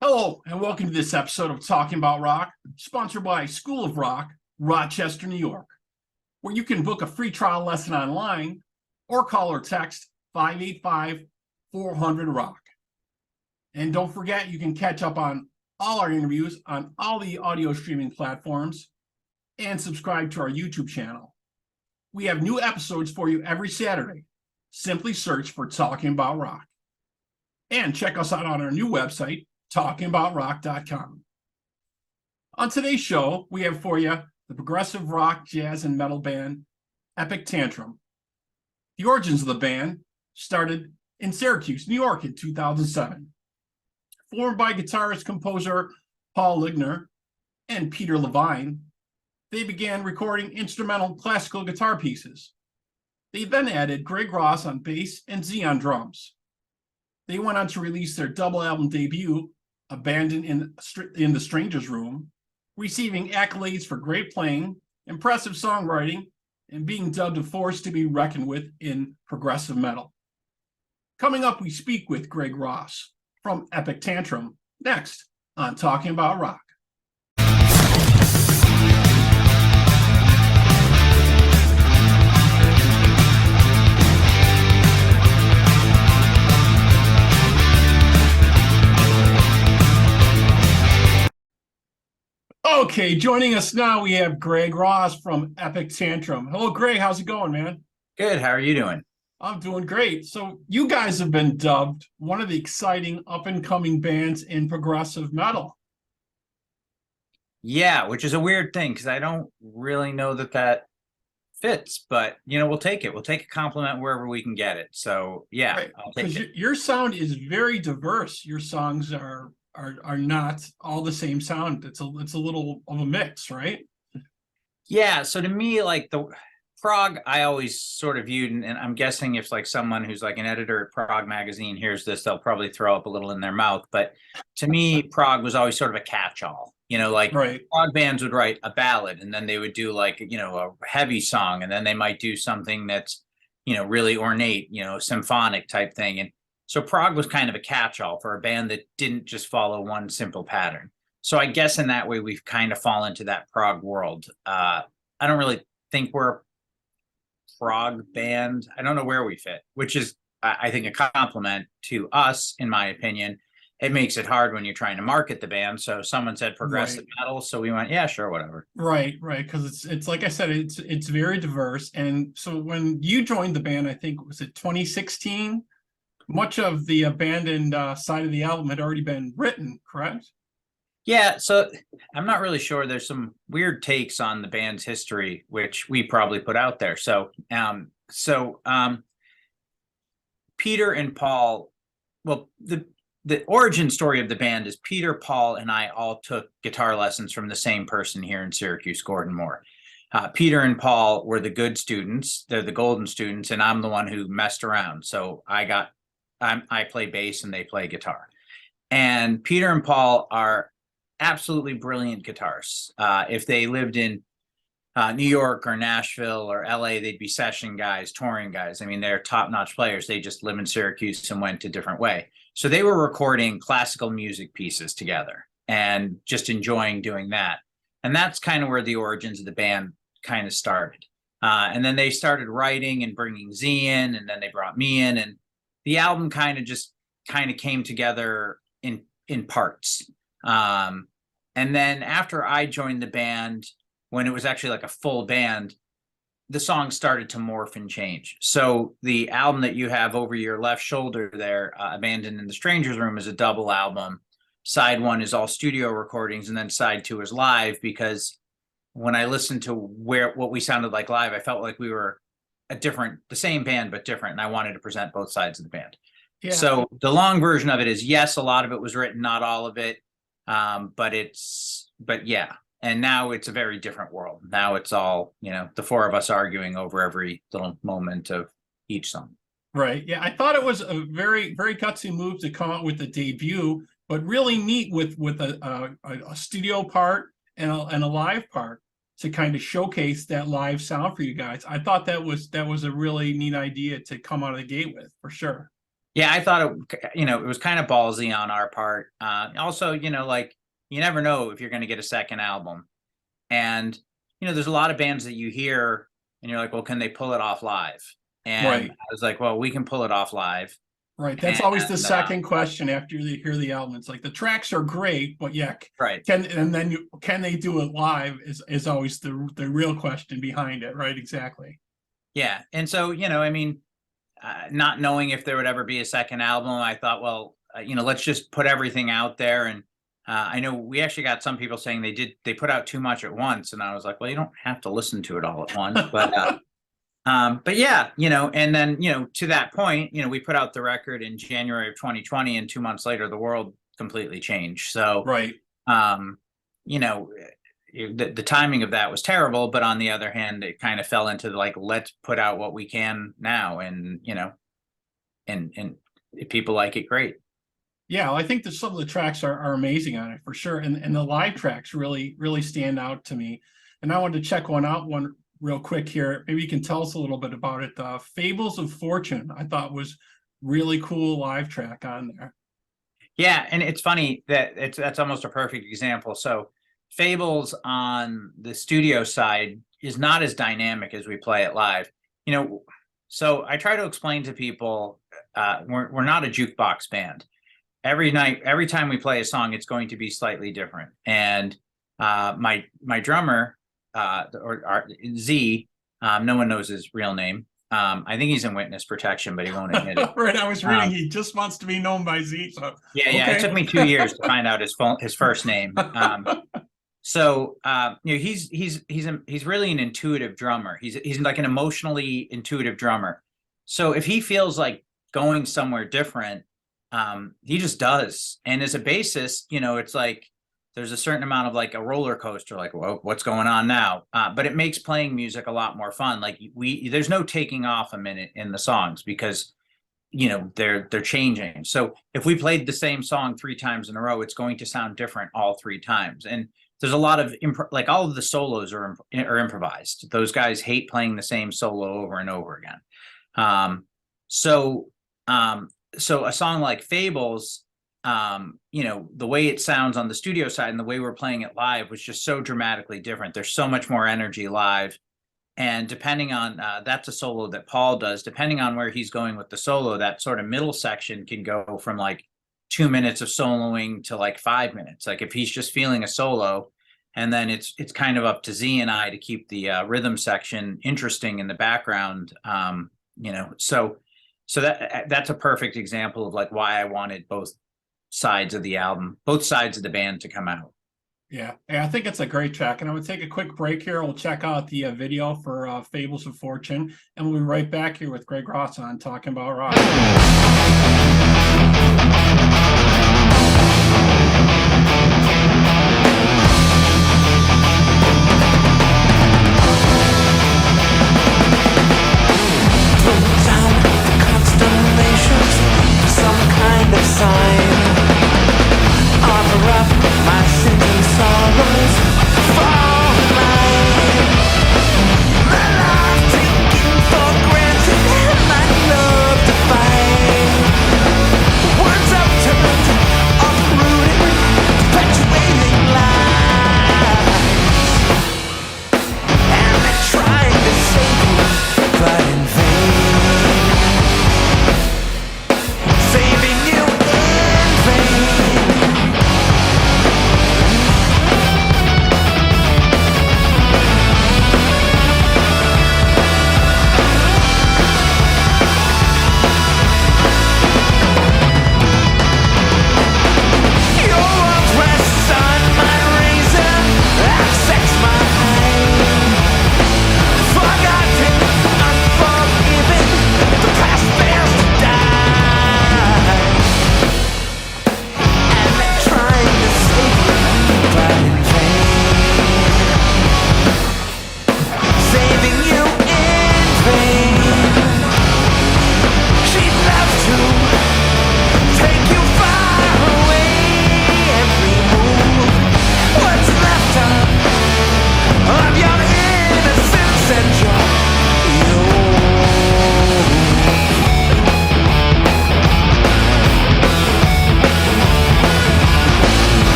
Hello, and welcome to this episode of Talking About Rock, sponsored by School of Rock, Rochester, New York, where you can book a free trial lesson online or call or text 585-400-ROCK. And don't forget, you can catch up on all our interviews on all the audio streaming platforms and subscribe to our YouTube channel. We have new episodes for you every Saturday. Simply search for Talking About Rock. And check us out on our new website, talkingaboutrock.com. On today's show, we have for you the progressive rock, jazz, and metal band EPIC TANTRUM. The origins of the band started in Syracuse, New York in 2007. Formed by guitarist composer Paul Ligner and Peter LaVine, they began recording instrumental classical guitar pieces. They then added Greg Ross on bass and Z on drums. They went on to release their double album debut, Abandoned in the Stranger's Room, receiving accolades for great playing, impressive songwriting, and being dubbed a force to be reckoned with in progressive metal. Coming up, we speak with Greg Ross from EPIC TANTRUM, next on Talking About Rock. Okay, joining us now, we have Greg Ross from EPIC TANTRUM. Hello, Greg. How's it going, man? Good. How are you doing? I'm doing great. So you guys have been dubbed one of the exciting up-and-coming bands in progressive metal. Yeah, which is a weird thing because I don't really know that fits, but we'll take it. We'll take a compliment wherever we can get it. So yeah, Right. I'll take it. Your sound is very diverse. Your songs are not all the same sound. It's a little of a mix, right? Yeah. So to me, like the prog, I always sort of viewed, and I'm guessing if like someone who's like an editor at Prog magazine hears this, they'll probably throw up a little in their mouth. But to me, prog was always sort of a catch-all. Like right. Prog bands would write a ballad, and then they would do like a heavy song, and then they might do something that's really ornate, symphonic type thing. And so prog was kind of a catch-all for a band that didn't just follow one simple pattern. So I guess in that way, we've kind of fallen into that prog world. I don't really think we're a prog band. I don't know where we fit, which is, I think, a compliment to us, in my opinion. It makes it hard when you're trying to market the band. So someone said progressive metal, so we went, yeah, sure, whatever. Right, because it's like I said, it's very diverse. And so when you joined the band, I think, was it 2016? Much of the abandoned side of the album had already been written, correct? Yeah, so I'm not really sure. There's some weird takes on the band's history, which we probably put out there. So Peter and Paul, well, the origin story of the band is Peter, Paul, and I all took guitar lessons from the same person here in Syracuse, Gordon Moore. Peter and Paul were the good students. They're the golden students, and I'm the one who messed around. So I play bass and they play guitar. And Peter and Paul are absolutely brilliant guitarists. If they lived in New York or Nashville or LA, they'd be session guys, touring guys. I mean, they're top-notch players. They just live in Syracuse and went a different way. So they were recording classical music pieces together and just enjoying doing that. And that's kind of where the origins of the band kind of started. And then they started writing and bringing Z in, and then they brought me in, and the album kind of came together in parts. And then after I joined the band, when it was actually like a full band, the songs started to morph and change. So the album that you have over your left shoulder there, Abandoned in the Stranger's Room, is a double album. Side one is all studio recordings, and then side two is live, because when I listened to what we sounded like live, I felt like we were the same band, but different. And I wanted to present both sides of the band. Yeah. So the long version of it is, yes, a lot of it was written, not all of it. But yeah. And now it's a very different world. Now it's all, the four of us arguing over every little moment of each song. Right. Yeah. I thought it was a very, very gutsy move to come out with the debut, but really neat with a studio part and a live part to kind of showcase that live sound for you guys. I thought that was a really neat idea to come out of the gate with, for sure. Yeah, I thought it was kind of ballsy on our part. Also, like you never know if you're going to get a second album. And, there's a lot of bands that you hear and you're like, well, can they pull it off live? And Right. I was like, well, we can pull it off live. Right. That's And always the second question after you hear the album. It's like the tracks are great, but yeah, right. can they do it live is always the real question behind it, right? Exactly. Yeah. And so, not knowing if there would ever be a second album, I thought, well, let's just put everything out there. And I know we actually got some people saying they put out too much at once, and I was like, well, you don't have to listen to it all at once, but yeah, and then to that point, we put out the record in January of 2020, and 2 months later, the world completely changed. So right, the timing of that was terrible, but on the other hand, it kind of fell into like, let's put out what we can now, and and if people like it, great. Yeah, well, I think that some of the tracks are amazing on it for sure, and the live tracks really stand out to me. And I wanted to check one real quick here. Maybe you can tell us a little bit about it. Fables of Fortune, I thought was really cool live track on there. Yeah, and it's funny that that's almost a perfect example. So Fables on the studio side is not as dynamic as we play it live. So I try to explain to people, we're not a jukebox band. Every night, every time we play a song, it's going to be slightly different. And my drummer, Z, no one knows his real name. I think he's in witness protection, but he won't admit it. Right, I was reading he just wants to be known by Z. So yeah, okay. It took me 2 years to find out his first name. So he's really an intuitive drummer. He's like an emotionally intuitive drummer. So if he feels like going somewhere different, he just does. And as a bassist, it's like there's a certain amount of like a roller coaster, like, well, what's going on now? But it makes playing music a lot more fun. Like there's no taking off a minute in the songs because they're changing. So if we played the same song 3 times in a row, it's going to sound different all 3 times. And there's a lot of like all of the solos are improvised. Those guys hate playing the same solo over and over again. So a song like Fables, the way it sounds on the studio side and the way we're playing it live was just so dramatically different. There's so much more energy live. And depending on, that's a solo that Paul does, depending on where he's going with the solo, that sort of middle section can go from like 2 minutes of soloing to like 5 minutes. Like if he's just feeling a solo, and then it's kind of up to Z and I to keep the rhythm section interesting in the background. So that's a perfect example of like why I wanted both sides of the album, both sides of the band to come out. Yeah, I think it's a great track. And I'm going to take a quick break here. We'll check out the video for Fables of Fortune, and we'll be right back here with Greg Ross on Talking About Rock. Some kind of sign. Offer up my sins and sorrows for mine. My life taken for granted and my love to find.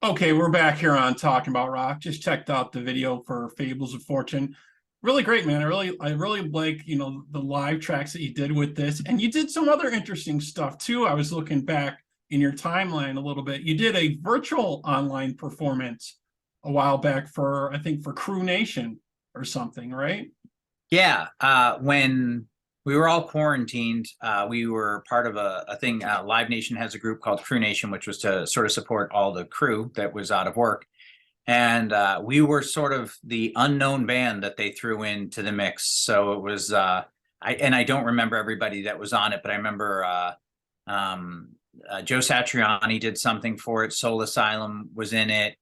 Okay, we're back here on Talking About Rock. Just checked out the video for Fables of Fortune. Really great, man. I really like, the live tracks that you did with this. And you did some other interesting stuff too. I was looking back in your timeline a little bit. You did a virtual online performance a while back for, I think, for Crew Nation or something, right? Yeah, when we were all quarantined, we were part of a thing. Live Nation has a group called Crew Nation, which was to sort of support all the crew that was out of work. And we were sort of the unknown band that they threw into the mix. So it was, I don't remember everybody that was on it, but I remember Joe Satriani did something for it. Soul Asylum was in it.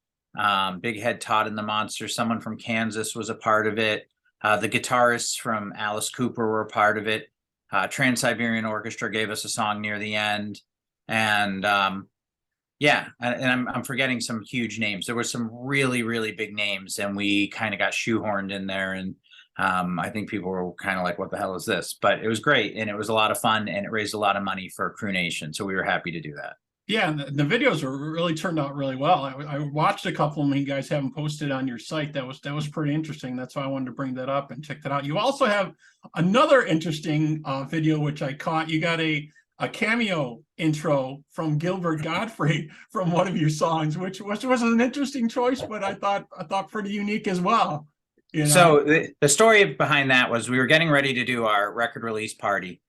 Big Head Todd and the Monsters, someone from Kansas was a part of it. The guitarists from Alice Cooper were a part of it. Trans-Siberian Orchestra gave us a song near the end. And yeah, and I'm forgetting some huge names. There were some really, really big names, and we kind of got shoehorned in there. And I think people were kind of like, what the hell is this? But it was great, and it was a lot of fun, and it raised a lot of money for Crew Nation. So we were happy to do that. Yeah, and the videos were really turned out really well. I watched a couple of them you guys haven't posted on your site. That was pretty interesting. That's why I wanted to bring that up and check that out. You also have another interesting video which I caught. You got a cameo intro from Gilbert Gottfried from one of your songs, which was an interesting choice, but I thought pretty unique as well. So the story behind that was we were getting ready to do our record release party,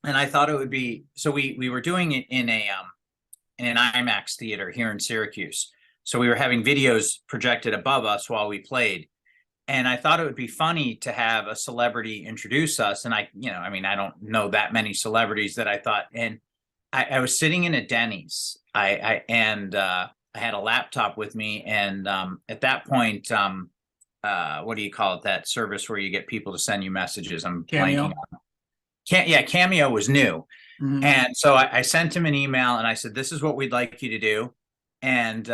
and I thought it would be, so we were doing it in an IMAX theater here in Syracuse. So we were having videos projected above us while we played. And I thought it would be funny to have a celebrity introduce us. And I don't know that many celebrities that I thought, and I was sitting in a Denny's. I had a laptop with me. And at that point, what do you call it? That service where you get people to send you messages. I'm Cameo. blanking on. Cameo was new. Mm-hmm. And so I sent him an email and I said, this is what we'd like you to do. And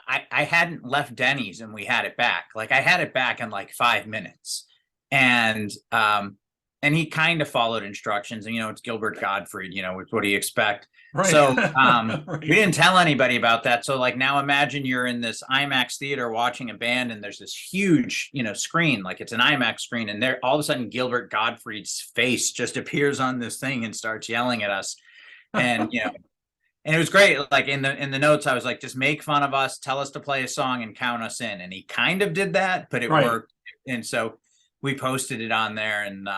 I hadn't left Denny's and we had it back. Like I had it back in like 5 minutes. And he kind of followed instructions. And, it's Gilbert Gottfried, what do you expect? Right. So Right. we didn't tell anybody about that. So like now imagine you're in this IMAX theater watching a band and there's this huge, screen, like it's an IMAX screen. And there all of a sudden Gilbert Gottfried's face just appears on this thing and starts yelling at us. And, and it was great. Like in the notes, I was like, just make fun of us, tell us to play a song and count us in. And he kind of did that, but it worked. And so we posted it on there. And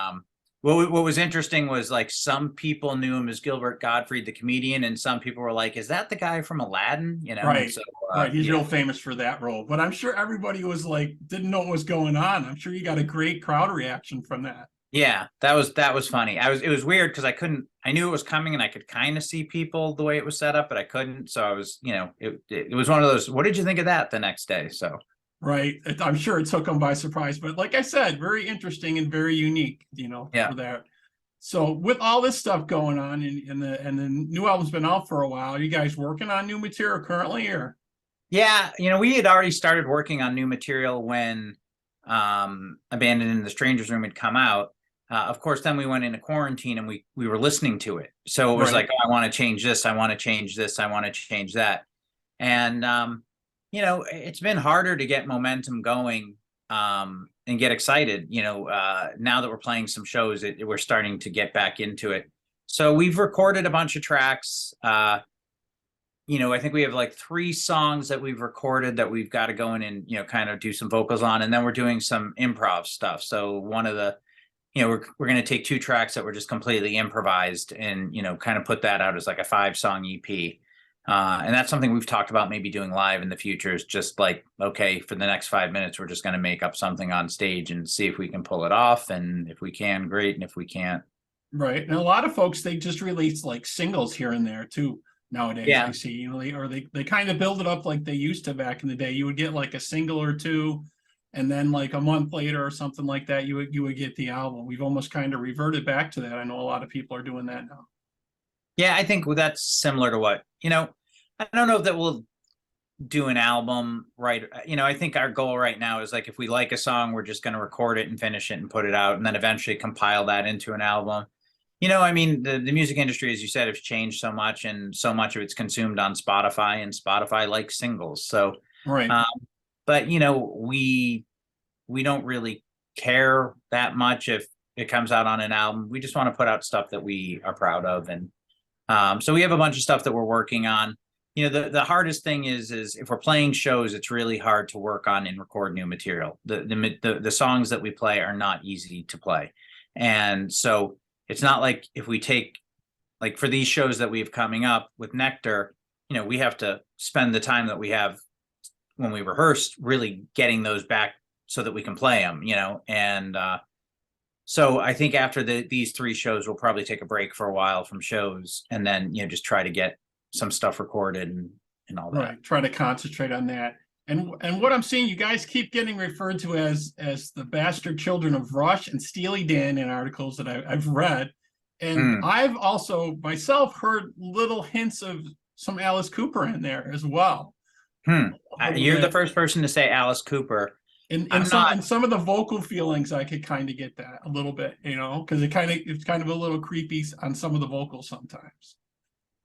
what was interesting was like some people knew him as Gilbert Gottfried, the comedian, and some people were like, is that the guy from Aladdin? Right. So, right. He's real famous for that role. But I'm sure everybody was like, didn't know what was going on. I'm sure you got a great crowd reaction from that. Yeah, that was funny. It was weird because I knew it was coming and I could kind of see people the way it was set up, but I couldn't. So I was, it was one of those, what did you think of that the next day? So. Right. I'm sure it took them by surprise, but like I said, very interesting and very unique, Yeah. for that. So with all this stuff going on and the new album's been out for a while, are you guys working on new material currently or? Yeah, we had already started working on new material when Abandoned in the Stranger's Room had come out. Of course, then we went into quarantine and we were listening to it. So it was like, oh, I want to change this. I want to change this. I want to change that. And, it's been harder to get momentum going and get excited. Now that we're playing some shows, we're starting to get back into it. So we've recorded a bunch of tracks. I think we have like 3 songs that we've recorded that we've got to go in and, kind of do some vocals on. And then we're doing some improv stuff. So one of the, we're going to take 2 tracks that were just completely improvised and, kind of put that out as like a 5-song EP. And that's something we've talked about maybe doing live in the future is just like, okay, for the next 5 minutes, we're just going to make up something on stage and see if we can pull it off. And if we can, great. And if we can't. Right. And a lot of folks, they just release like singles here and there too nowadays. Yeah. I see, they kind of build it up like they used to back in the day. You would get like a single or 2. And then like a month later or something like that, you would get the album. We've almost kind of reverted back to that. I know a lot of people are doing that now. Yeah, I think that's similar to what, I don't know if that we'll do an album, right? I think our goal right now is like, if we like a song, we're just going to record it and finish it and put it out and then eventually compile that into an album. I mean, the music industry, as you said, has changed so much, and so much of it's consumed on Spotify, and Spotify likes singles. So, Right. but we don't really care that much if it comes out on an album. We just want to put out stuff that we are proud of, and so we have a bunch of stuff that we're working on. The hardest thing is if we're playing shows, it's really hard to work on and record new material. The songs that we play are not easy to play, and so it's not like if we take, like, for these shows that we have coming up with Nektar, we have to spend the time that we have when we rehearsed really getting those back so that we can play them, and so I think after these 3 shows, we'll probably take a break for a while from shows, and then just try to get some stuff recorded and all that. Right. Try to concentrate on that. And what I'm seeing, you guys keep getting referred to as the bastard children of Rush and Steely Dan in articles that I've read. And I've also myself heard little hints of some Alice Cooper in there as well. You're the first person to say Alice Cooper. In some of the vocal feelings, I could kind of get that a little bit, because it's kind of a little creepy on some of the vocals sometimes.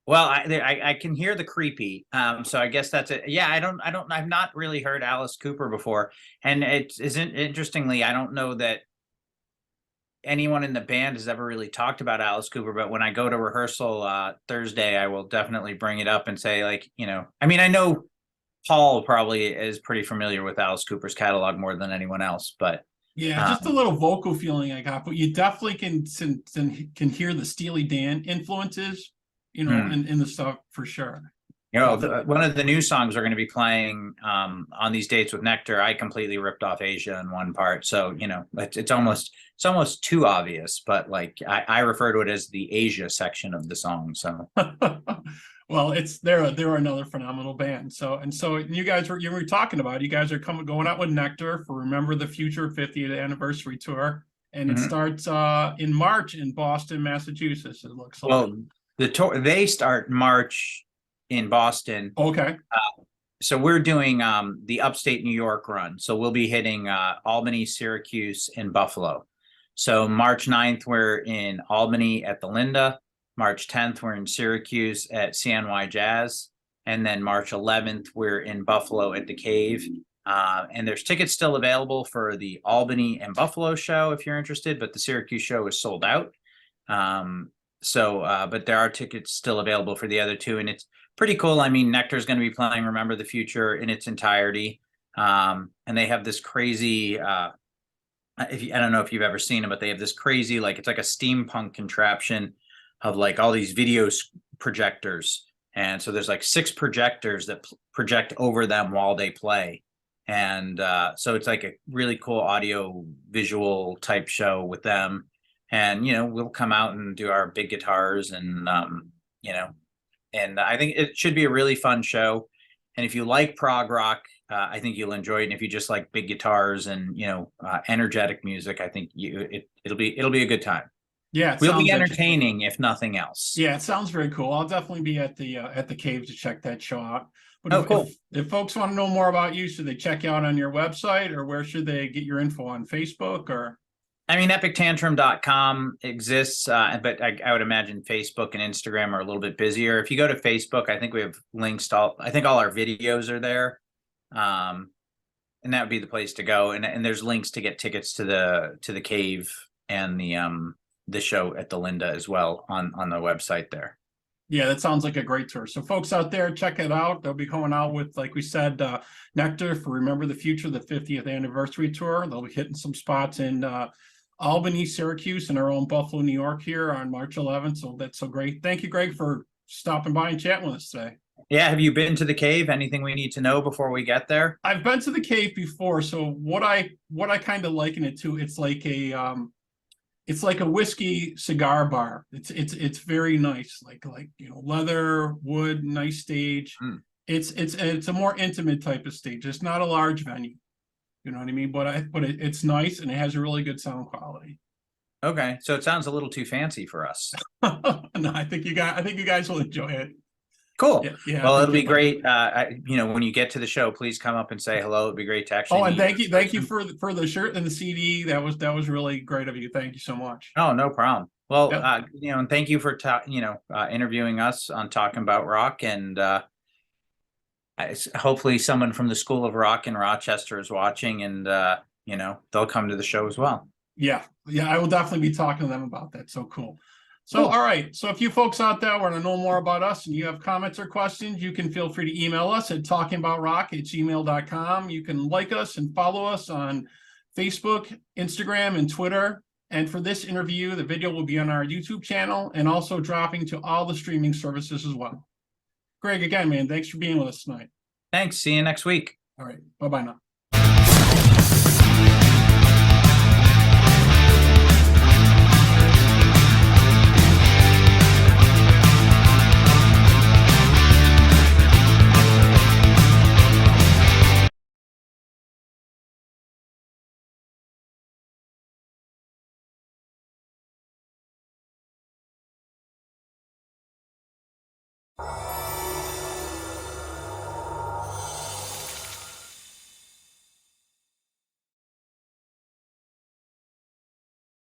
Well, I can hear the creepy. So I guess that's it. Yeah, I've not really heard Alice Cooper before. And it isn't, interestingly, I don't know that anyone in the band has ever really talked about Alice Cooper, but when I go to rehearsal Thursday, I will definitely bring it up and say, like, I mean, I know Paul probably is pretty familiar with Alice Cooper's catalog more than anyone else, but yeah, just a little vocal feeling I got, but you definitely can hear the Steely Dan influences, in the stuff for sure. One of the new songs we're going to be playing on these dates with Nektar, I completely ripped off Asia in one part. So, it's almost too obvious, but like I refer to it as the Asia section of the song. So well, they're another phenomenal band. So you guys were talking about, you guys are going out with Nektar for Remember the Future 50th anniversary tour, and it starts in March in Boston, Massachusetts. It looks like. Well, the tour, they start March in Boston. Okay. So we're doing the upstate New York run. So we'll be hitting Albany, Syracuse, and Buffalo. So March 9th, we're in Albany at the Linda. March 10th, we're in Syracuse at CNY Jazz. And then March 11th, we're in Buffalo at the Cave. And there's tickets still available for the Albany and Buffalo show if you're interested, but the Syracuse show is sold out. But there are tickets still available for the other 2, and it's pretty cool. I mean, Nektar is going to be playing Remember the Future in its entirety. And they have this crazy, I don't know if you've ever seen it, but they have this crazy, like, it's like a steampunk contraption of like all these video projectors. And so there's like 6 projectors that project over them while they play. And so it's like a really cool audio visual type show with them. And, we'll come out and do our big guitars and, and I think it should be a really fun show. And if you like prog rock, I think you'll enjoy it. And if you just like big guitars and, energetic music, I think it'll be a good time. Yeah. We'll be entertaining if nothing else. Yeah. It sounds very cool. I'll definitely be at the Cave to check that show out. But cool. If folks want to know more about you, should they check you out on your website, or where should they get your info, on Facebook or? I mean, EPICTANTRUM.com exists, but I would imagine Facebook and Instagram are a little bit busier. If you go to Facebook, I think we have links to I think all our videos are there. And that would be the place to go. And there's links to get tickets to the Cave and the show at the Linda as well on the website there. Yeah, that sounds like a great tour. So folks out there, check it out. They'll be going out with, like we said, Nektar for Remember the Future, the 50th anniversary tour. They'll be hitting some spots in Albany, Syracuse, and our own Buffalo, New York here on March 11th. So that's so great. Thank you, Greg, for stopping by and chatting with us today. Yeah. Have you been to the Cave? Anything we need to know before we get there? I've been to the Cave before. So what I kind of liken it to, it's like a whiskey cigar bar. It's very nice, like leather, wood, nice stage. It's a more intimate type of stage. It's not a large venue, you know what I mean? But it's nice, and it has a really good sound quality. Okay, so it sounds a little too fancy for us. No, I think you guys will enjoy it. Cool. Yeah, well, it'll be great. When you get to the show, please come up and say hello. It'd be great to actually. Oh, and thank you for the shirt and the CD. That was really great of you. Thank you so much. Oh, no problem. Well, Yep. and thank you for interviewing us on Talking About Rock, and hopefully someone from the School of Rock in Rochester is watching, and they'll come to the show as well. Yeah, I will definitely be talking to them about that. So cool. So, Cool. all right. So if you folks out there want to know more about us and you have comments or questions, you can feel free to email us at talkingaboutrock@gmail.com. You can like us and follow us on Facebook, Instagram, and Twitter. And for this interview, the video will be on our YouTube channel and also dropping to all the streaming services as well. Greg, again, man, thanks for being with us tonight. Thanks. See you next week. All right. Bye-bye now.